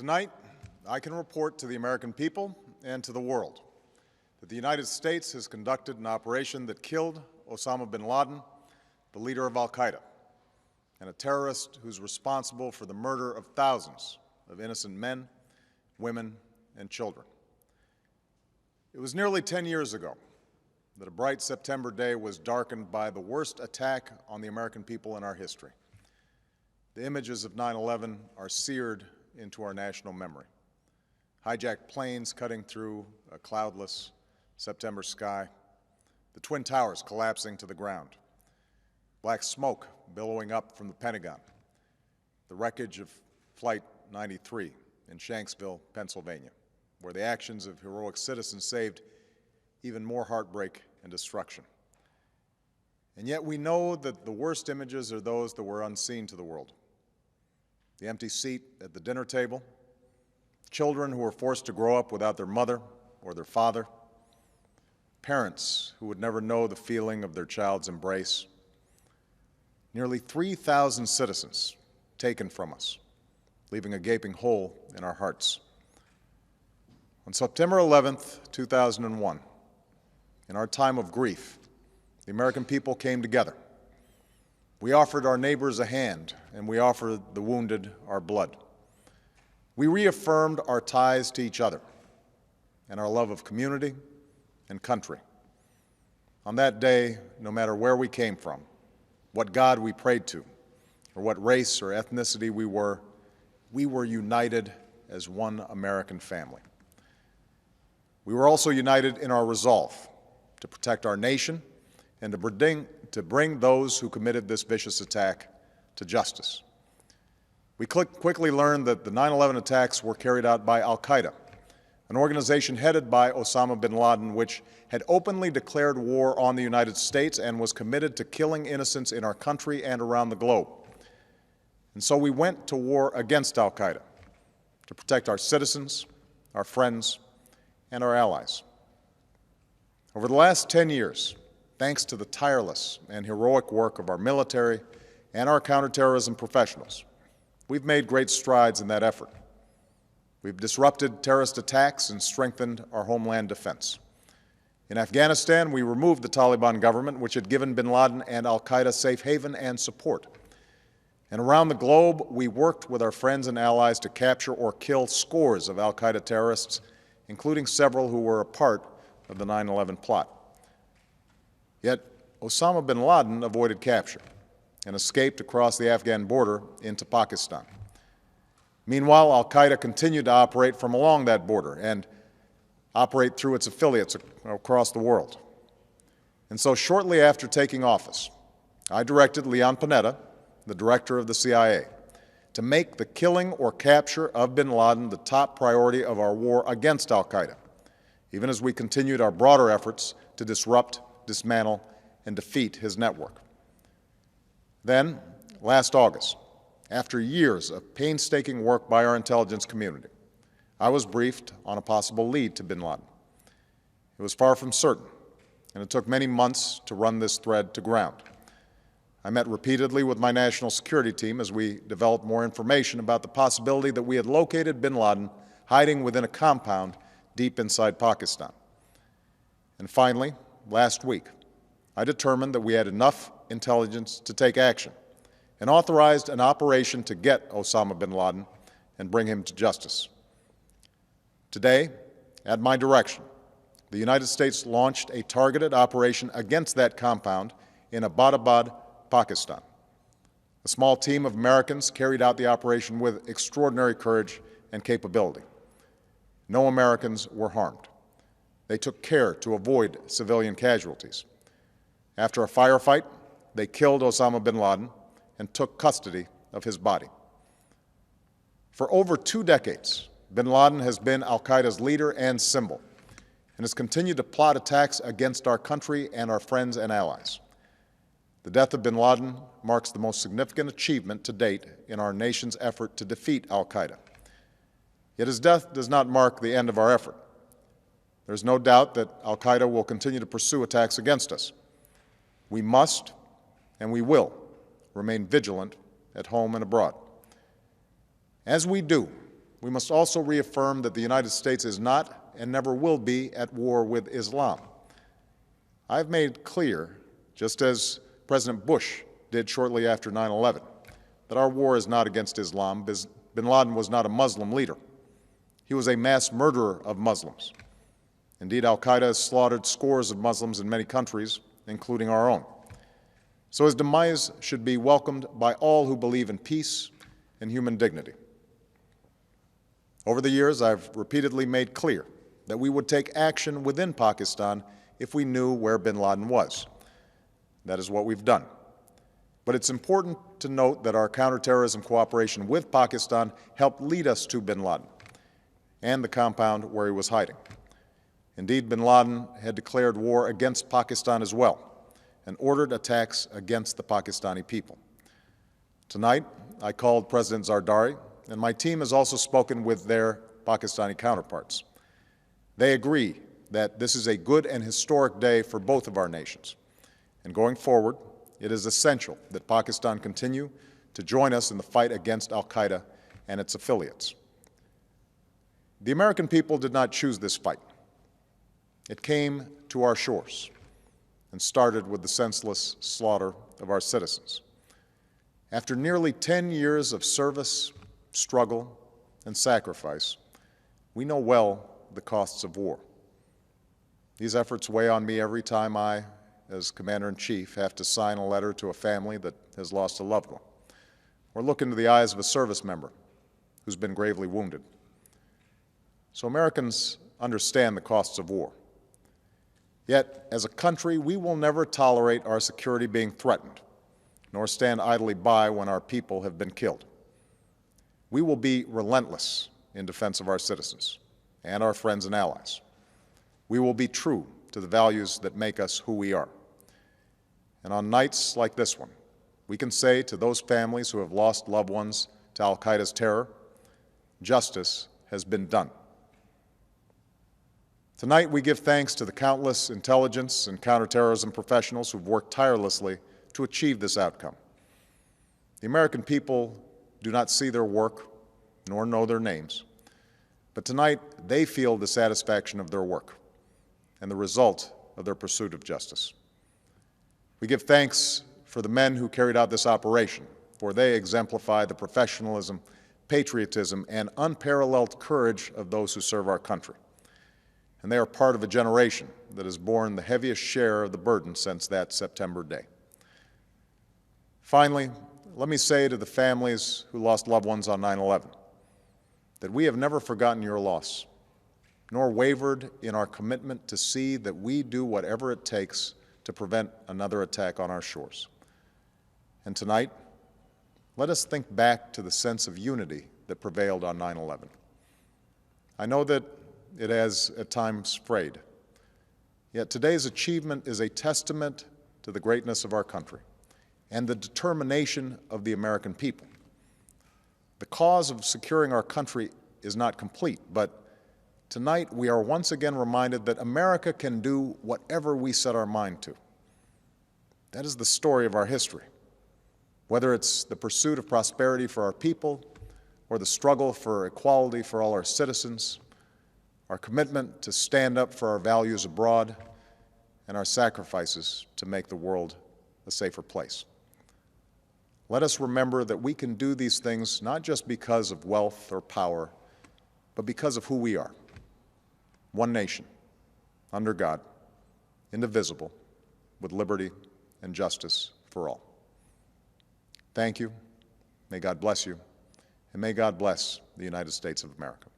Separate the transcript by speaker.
Speaker 1: Tonight, I can report to the American people and to the world that the United States has conducted an operation that killed Osama bin Laden, the leader of al-Qaeda, and a terrorist who's responsible for the murder of thousands of innocent men, women, and children. It was nearly 10 years ago that a bright September day was darkened by the worst attack on the American people in our history. The images of 9/11 are seared into our national memory. Hijacked planes cutting through a cloudless September sky, the Twin Towers collapsing to the ground, black smoke billowing up from the Pentagon, the wreckage of Flight 93 in Shanksville, Pennsylvania, where the actions of heroic citizens saved even more heartbreak and destruction. And yet we know that the worst images are those that were unseen to the world. The empty seat at the dinner table, children who were forced to grow up without their mother or their father, parents who would never know the feeling of their child's embrace, nearly 3,000 citizens taken from us, leaving a gaping hole in our hearts. On September 11th, 2001, in our time of grief, the American people came together. We offered our neighbors a hand, and we offered the wounded our blood. We reaffirmed our ties to each other and our love of community and country. On that day, no matter where we came from, what God we prayed to, or what race or ethnicity we were united as one American family. We were also united in our resolve to protect our nation and to bring those who committed this vicious attack to justice. We quickly learned that the 9/11 attacks were carried out by al-Qaeda, an organization headed by Osama bin Laden, which had openly declared war on the United States and was committed to killing innocents in our country and around the globe. And so we went to war against al-Qaeda to protect our citizens, our friends, and our allies. Over the last 10 years, thanks to the tireless and heroic work of our military and our counterterrorism professionals, we've made great strides in that effort. We've disrupted terrorist attacks and strengthened our homeland defense. In Afghanistan, we removed the Taliban government, which had given bin Laden and al-Qaeda safe haven and support. And around the globe, we worked with our friends and allies to capture or kill scores of al-Qaeda terrorists, including several who were a part of the 9/11 plot. Yet Osama bin Laden avoided capture and escaped across the Afghan border into Pakistan. Meanwhile, al-Qaeda continued to operate from along that border and operate through its affiliates across the world. And so shortly after taking office, I directed Leon Panetta, the director of the CIA, to make the killing or capture of bin Laden the top priority of our war against al-Qaeda, even as we continued our broader efforts to disrupt, dismantle, and defeat his network. Then, last August, after years of painstaking work by our intelligence community, I was briefed on a possible lead to bin Laden. It was far from certain, and it took many months to run this thread to ground. I met repeatedly with my national security team as we developed more information about the possibility that we had located bin Laden hiding within a compound deep inside Pakistan. And finally, last week, I determined that we had enough intelligence to take action and authorized an operation to get Osama bin Laden and bring him to justice. Today, at my direction, the United States launched a targeted operation against that compound in Abbottabad, Pakistan. A small team of Americans carried out the operation with extraordinary courage and capability. No Americans were harmed. They took care to avoid civilian casualties. After a firefight, they killed Osama bin Laden and took custody of his body. For over 2 decades, bin Laden has been al-Qaeda's leader and symbol, and has continued to plot attacks against our country and our friends and allies. The death of bin Laden marks the most significant achievement to date in our nation's effort to defeat al-Qaeda. Yet his death does not mark the end of our effort. There's no doubt that al-Qaeda will continue to pursue attacks against us. We must, and we will, remain vigilant at home and abroad. As we do, we must also reaffirm that the United States is not and never will be at war with Islam. I've made clear, just as President Bush did shortly after 9/11, that our war is not against Islam. Bin Laden was not a Muslim leader. He was a mass murderer of Muslims. Indeed, al-Qaeda has slaughtered scores of Muslims in many countries, including our own. So his demise should be welcomed by all who believe in peace and human dignity. Over the years, I've repeatedly made clear that we would take action within Pakistan if we knew where bin Laden was. That is what we've done. But it's important to note that our counterterrorism cooperation with Pakistan helped lead us to bin Laden and the compound where he was hiding. Indeed, bin Laden had declared war against Pakistan as well and ordered attacks against the Pakistani people. Tonight, I called President Zardari, and my team has also spoken with their Pakistani counterparts. They agree that this is a good and historic day for both of our nations. And going forward, it is essential that Pakistan continue to join us in the fight against al-Qaeda and its affiliates. The American people did not choose this fight. It came to our shores and started with the senseless slaughter of our citizens. After nearly 10 years of service, struggle, and sacrifice, we know well the costs of war. These efforts weigh on me every time I, as Commander-in-Chief, have to sign a letter to a family that has lost a loved one, or look into the eyes of a service member who's been gravely wounded. So Americans understand the costs of war. Yet, as a country, we will never tolerate our security being threatened, nor stand idly by when our people have been killed. We will be relentless in defense of our citizens and our friends and allies. We will be true to the values that make us who we are. And on nights like this one, we can say to those families who have lost loved ones to al-Qaeda's terror, justice has been done. Tonight, we give thanks to the countless intelligence and counterterrorism professionals who've worked tirelessly to achieve this outcome. The American people do not see their work nor know their names, but tonight they feel the satisfaction of their work and the result of their pursuit of justice. We give thanks for the men who carried out this operation, for they exemplify the professionalism, patriotism, and unparalleled courage of those who serve our country. And they are part of a generation that has borne the heaviest share of the burden since that September day. Finally, let me say to the families who lost loved ones on 9/11 that we have never forgotten your loss, nor wavered in our commitment to see that we do whatever it takes to prevent another attack on our shores. And tonight, let us think back to the sense of unity that prevailed on 9/11. I know that it has at times frayed, yet today's achievement is a testament to the greatness of our country and the determination of the American people. The cause of securing our country is not complete, but tonight we are once again reminded that America can do whatever we set our mind to. That is the story of our history. Whether it's the pursuit of prosperity for our people or the struggle for equality for all our citizens, our commitment to stand up for our values abroad, and our sacrifices to make the world a safer place. Let us remember that we can do these things not just because of wealth or power, but because of who we are. One nation, under God, indivisible, with liberty and justice for all. Thank you. May God bless you, and may God bless the United States of America.